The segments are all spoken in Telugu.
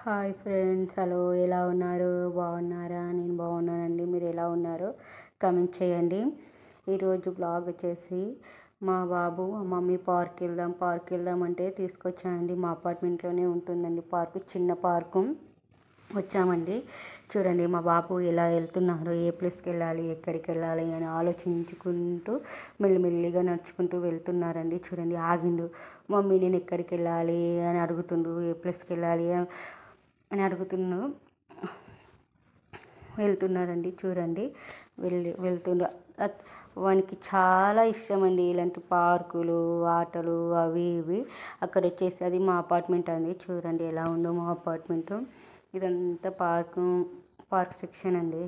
హాయ్ ఫ్రెండ్స్, హలో, ఎలా ఉన్నారు? బాగున్నారా? నేను బాగున్నానండి. మీరు ఎలా ఉన్నారో కమెంట్ చేయండి. ఈరోజు బ్లాగ్ వచ్చేసి మా బాబు మమ్మీ పార్క్ వెళ్దాం అంటే తీసుకొచ్చానండి. మా అపార్ట్మెంట్లోనే ఉంటుందండి పార్కు, చిన్న పార్కు. వచ్చామండి. చూడండి మా బాబు ఎలా వెళ్తున్నారు, ఏ ప్లేస్కి వెళ్ళాలి, ఎక్కడికి వెళ్ళాలి అని ఆలోచించుకుంటూ మెల్లిమెల్లిగా నడుచుకుంటూ వెళ్తున్నారండి. చూడండి ఆగిండు. మమ్మీ నేను ఎక్కడికి వెళ్ళాలి అని అడుగుతుండు, ఏ ప్లేస్కి వెళ్ళాలి అని అడుగుతున్నాడు. వెళ్తున్నారండి. చూడండి వెళ్తుండు. వానికి చాలా ఇష్టం అండి ఇలాంటి పార్కులు, ఆటలు, అవి ఇవి. అక్కడ వచ్చేసి అది మా అపార్ట్మెంట్ అండి. చూడండి ఎలా ఉందో మా అపార్ట్మెంటు. ఇదంతా పార్క్ సెక్షన్ అండి.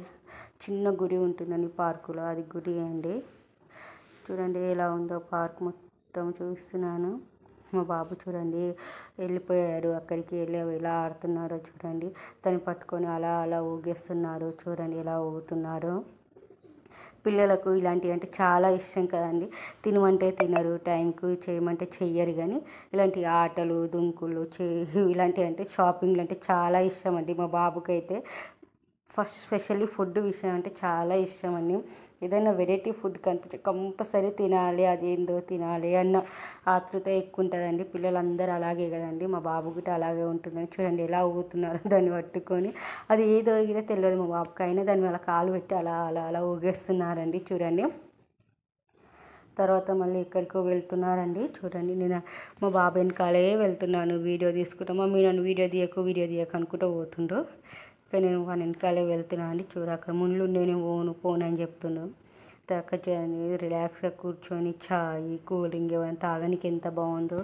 చిన్న గుడి ఉంటుందండి పార్కులో, అది గుడి అండి. చూడండి ఎలా ఉందో పార్క్ మొత్తం చూస్తున్నాను. మా బాబు చూడండి వెళ్ళిపోయాడు. అక్కడికి వెళ్ళి ఎలా ఆడుతున్నారో చూడండి. తను పట్టుకొని అలా అలా ఊగేస్తున్నారు. చూడండి ఎలా ఊగుతున్నారు. పిల్లలకు ఇలాంటివి అంటే చాలా ఇష్టం కదండి. తినమంటే తినరు, టైంకు చేయమంటే చెయ్యరు. కానీ ఇలాంటి ఆటలు, దుంకులు, ఇలాంటివి అంటే షాపింగ్లు అంటే చాలా ఇష్టం అండి మా బాబుకి అయితే. ఫస్ట్ స్పెషల్లీ ఫుడ్ విషయం అంటే చాలా ఇష్టం అండి. ఏదైనా వెరైటీ ఫుడ్ కనిపించి కంపల్సరీ తినాలి, అది ఏందో తినాలి అన్న ఆతృత ఎక్కువ ఉంటుందండి. పిల్లలందరూ అలాగే కదండి. మా బాబు గిట్ట అలాగే ఉంటుందని చూడండి ఎలా ఊగుతున్నారు దాన్ని పట్టుకొని. అది ఏదో ఏదో తెలియదు మా బాబుకి, అయినా దాని మీద కాలు పెట్టి అలా అలా అలా ఊగేస్తున్నారండి. చూడండి తర్వాత మళ్ళీ ఎక్కడికో వెళ్తున్నారండి. చూడండి నేను మా బాబు వెనకాలే వెళ్తున్నాను, వీడియో తీసుకుంటా. మమ్మీ నన్ను వీడియో తీయకు అనుకుంటూ పోతుండ్రు. కానీ నేను వాని వెనకాలే వెళ్తున్నాను అండి. చూడు అక్కడ ముళ్ళు నేను పోను అని చెప్తున్నాను. అక్కడ చూడండి రిలాక్స్గా కూర్చొని చాయ్, కూల్ డ్రింక్ ఏమైనా తాగడానికి ఎంత బాగుందో.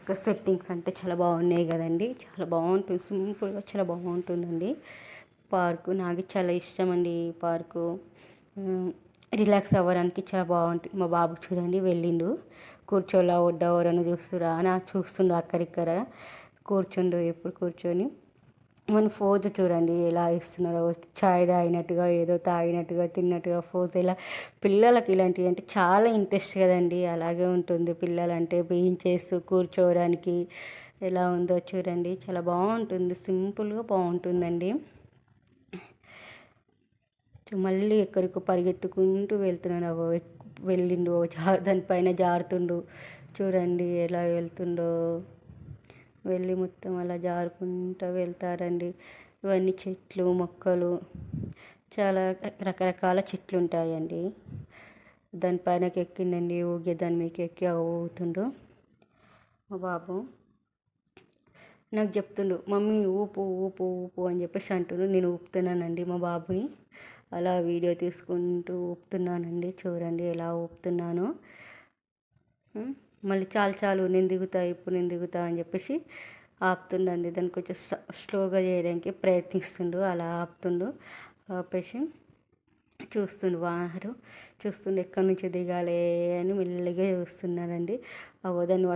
ఇంకా సెట్టింగ్స్ అంటే చాలా బాగున్నాయి కదండి. చాలా బాగుంటుంది, సింపుల్గా చాలా బాగుంటుందండి పార్కు. నాకు చాలా ఇష్టం అండి ఈ పార్కు. రిలాక్స్ అవ్వడానికి చాలా బాగుంటుంది. మా బాబు చూడండి వెళ్ళిండు, కూర్చోలా వడ్డా ఎవరని చూస్తురా నాకు చూస్తుండు. అక్కడిక్కడ కూర్చుండు. ఎప్పుడు కూర్చొని మన ఫోజు చూడండి ఎలా ఇస్తున్నారో. చాయ్ తాగినట్టుగా, ఏదో తాగినట్టుగా, తిన్నట్టుగా ఫోజు. ఇలా పిల్లలకి ఇలాంటివి అంటే చాలా ఇంట్రెస్ట్ కదండి. అలాగే ఉంటుంది పిల్లలంటే. బెంచెస్ కూర్చోవడానికి ఎలా ఉందో చూడండి. చాలా బాగుంటుంది, సింపుల్గా బాగుంటుందండి. మళ్ళీ ఎక్కడికో పరిగెత్తుకుంటూ వెళ్తున్నాను. వెళ్ళిండు, దానిపైన జారుతుండు. చూడండి ఎలా వెళ్తుండో. వెళ్ళి మొత్తం అలా జారుకుంటూ వెళ్తారండి. ఇవన్నీ చెట్లు, మొక్కలు, చాలా రకరకాల చెట్లు ఉంటాయండి. దానిపైనకి ఎక్కిండండి, ఊగే దాని మీకు ఎక్కి ఊగుతుండు మా బాబు. నాకు చెప్తుండు మమ్మీ ఊపు ఊపు ఊపు అని చెప్పేసి అంటుండు. నేను ఊపుతున్నానండి మా బాబుని. అలా వీడియో తీసుకుంటూ ఊపుతున్నానండి. చూడండి ఎలా ఊపుతున్నానో. మళ్ళీ చాలు నేను దిగుతా, ఇప్పుడు నేను దిగుతా అని చెప్పేసి ఆపుతుండండి. దానికి కొంచెం స్లోగా చేయడానికి ప్రయత్నిస్తుండు. అలా ఆపేసి చూస్తుండు ఎక్కడి నుంచి దిగాలి అని మెల్లిగా చూస్తున్నారండి. దాన్ని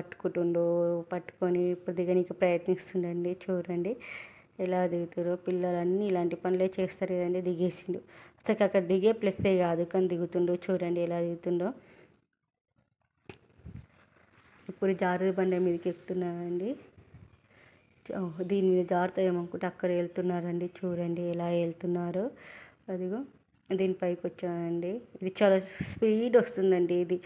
పట్టుకొని ఇప్పుడు దిగడానికి ప్రయత్నిస్తుండండి. చూడండి ఎలా దిగుతారో. పిల్లలన్నీ ఇలాంటి పనులే చేస్తారు కదండి. దిగేసిండు. అసలు అక్కడ దిగే ప్లస్సే కాదు, కానీ దిగుతుండో. చూడండి ఎలా దిగుతుండో. ఇప్పుడు జారుడు బండ మీదకి ఎక్కుతున్నారండి. దీని మీద జారుతాయేమనుకుంటే అక్కడ వెళ్తున్నారండి. చూడండి ఎలా వెళ్తున్నారో. అదిగో దీనిపైకి వచ్చానండి. ఇది చాలా స్పీడ్ వస్తుందండి. ఇది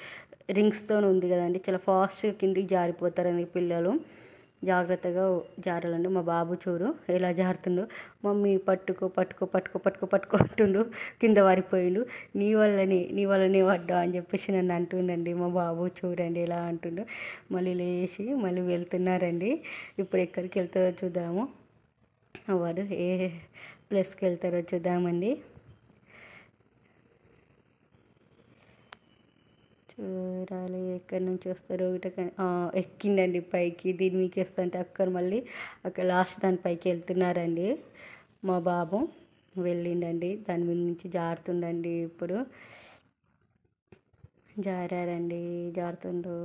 రింగ్స్తో ఉంది కదండి. చాలా ఫాస్ట్గా కిందికి జారిపోతారండి పిల్లలు. జాగ్రత్తగా జారాలండి. మా బాబు చూడు ఎలా జారుతుండో. మమ్మీ పట్టుకో పట్టుకో పట్టుకో పట్టుకో పట్టుకో అంటుండు. కింద పడిపోయిండు. నీ వల్లనే పడ్డా అని చెప్పేసి నన్ను అంటుండండి మా బాబు. చూడండి ఎలా అంటుండో. మళ్ళీ లేచి మళ్ళీ వెళ్తున్నారండి. ఇప్పుడు ఎక్కడికి వెళ్తారో చూద్దాము. వాడు ఏ ప్లేస్కి వెళ్తారో చూద్దామండి. చూడాలి ఎక్కడి నుంచి వస్తారో. ఎక్కిండండి పైకి. దీని మీకు వస్తుంటే అక్కడ లాస్ట్ దాని పైకి వెళ్తున్నారండి మా బాబు. వెళ్ళిండండి, దాని మీద నుంచి జారుతుండండి. ఇప్పుడు జారుతుండు.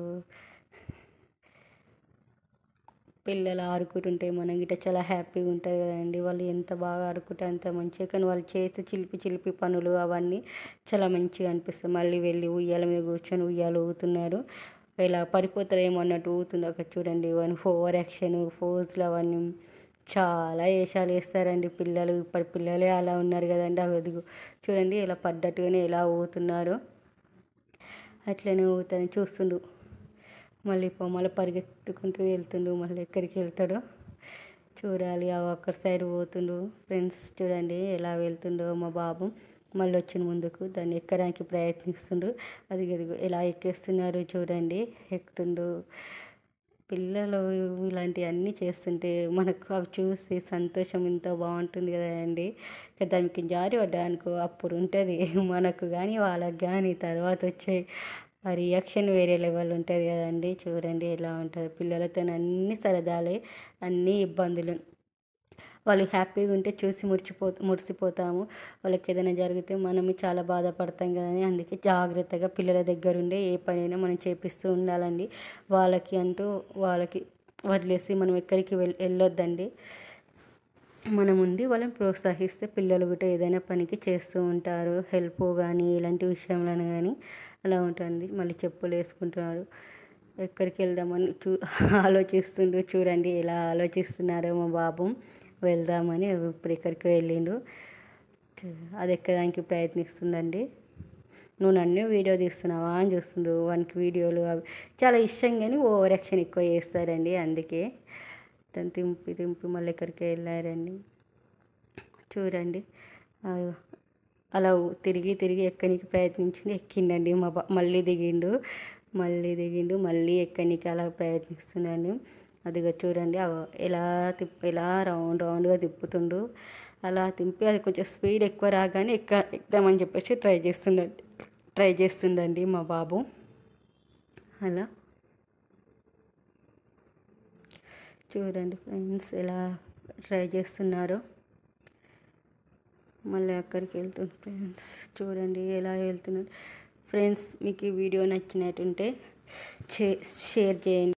పిల్లలు ఆడుకుంటుంటే మనం గిట్ట చాలా హ్యాపీగా ఉంటుంది కదండి. వాళ్ళు ఎంత బాగా ఆడుకుంటే అంత మంచిగా. కానీ వాళ్ళు చేసే చిలిపి పనులు అవన్నీ చాలా మంచిగా అనిపిస్తాయి. మళ్ళీ వెళ్ళి ఉయ్యాల మీద కూర్చొని ఉయ్యాలు ఊగుతున్నారు. ఇలా పడిపోతారేమో అన్నట్టు ఊగుతుంది. అక్కడ చూడండి ఓవర్ యాక్షన్, ఫోజులు అవన్నీ చాలా వేషాలు వేస్తారండి పిల్లలు. ఇప్పటి పిల్లలే అలా ఉన్నారు కదండి. అదిగో చూడండి ఎలా పడ్డట్టుగానే ఎలా ఊగుతున్నారో. అట్లనే ఊగుతాను చూస్తుండు. మళ్ళీ పరిగెత్తుకుంటూ వెళ్తుండు. మళ్ళీ ఎక్కడికి వెళ్తాడో చూడాలి. అక్కడ సైడ్ పోతుండు. ఫ్రెండ్స్ చూడండి ఎలా వెళ్తుండో మా బాబు. మళ్ళీ వచ్చిన ముందుకు దాన్ని ఎక్కడానికి ప్రయత్నిస్తుండు. అదిగో ఎలా ఎక్కేస్తున్నారు చూడండి. ఎక్కుతుండు. పిల్లలు ఇలాంటివన్నీ చేస్తుంటే మనకు అవి చూసి సంతోషం ఎంత బాగుంటుంది కదండి. దానికి జారి పడ్డానుకో అప్పుడు ఉంటుంది మనకు కానీ వాళ్ళకి కానీ. తర్వాత వచ్చే ఆ రియాక్షన్ వేరే లెవెల్ ఉంటుంది కదండి. చూడండి ఎలా ఉంటుంది. పిల్లలతో అన్ని సరదాలే, అన్ని ఇబ్బందులు. వాళ్ళు హ్యాపీగా ఉంటే చూసి మురిసిపోతాము. వాళ్ళకి ఏదైనా జరిగితే మనం చాలా బాధపడతాం కదండి. అందుకే జాగ్రత్తగా పిల్లల దగ్గర ఉండే ఏ పనైనా మనం చేపిస్తూ ఉండాలండి. వాళ్ళకి వదిలేసి మనం ఎక్కడికి వెళ్ళొద్దండి. మనం ఉండి వాళ్ళని ప్రోత్సహిస్తే పిల్లలు కూడా ఏదైనా పనికి చేస్తూ ఉంటారు. హెల్ప్ కానీ ఇలాంటి విషయంలో కానీ అలా ఉంటుంది. మళ్ళీ చెప్పులు వేసుకుంటున్నారు. ఎక్కడికి వెళ్దామని ఆలోచిస్తుండు. చూడండి ఎలా ఆలోచిస్తున్నారో మా బాబు. వెళ్దామని ఇప్పుడు ఎక్కడికి వెళ్ళిండు. అది ఎక్కడానికి ప్రయత్నిస్తుందండి. నువ్వు నన్ను వీడియో తీస్తున్నావా అని చూస్తుండు. వానికి వీడియోలు అవి చాలా ఇష్టం కానీ ఓవర్ యాక్షన్ ఎక్కువ చేస్తారండి. అందుకే తను తింపి మళ్ళీ ఎక్కడికి వెళ్ళారండి. చూడండి అలా తిరిగి ఎక్కడానికి ప్రయత్నించిండు. ఎక్కిండండి మళ్ళీ దిగిండు. మళ్ళీ ఎక్కడానికి అలా ప్రయత్నిస్తున్నాడు. అదిగా చూడండి ఎలా రౌండ్గా తిప్పుతుండు. అలా తింపి అది కొంచెం స్పీడ్ ఎక్కువ రాగానే ఎక్కుదామని చెప్పేసి ట్రై చేస్తుండండి మా బాబు. అలా చూడండి ఫ్రెండ్స్ ఎలా ట్రై చేస్తున్నారో. మళ్ళీ అక్కడికి వెళ్తుంది ఫ్రెండ్స్. చూడండి ఎలా వెళ్తున్నారు. ఫ్రెండ్స్ మీకు ఈ వీడియో నచ్చినట్టుంటే షేర్ చేయండి.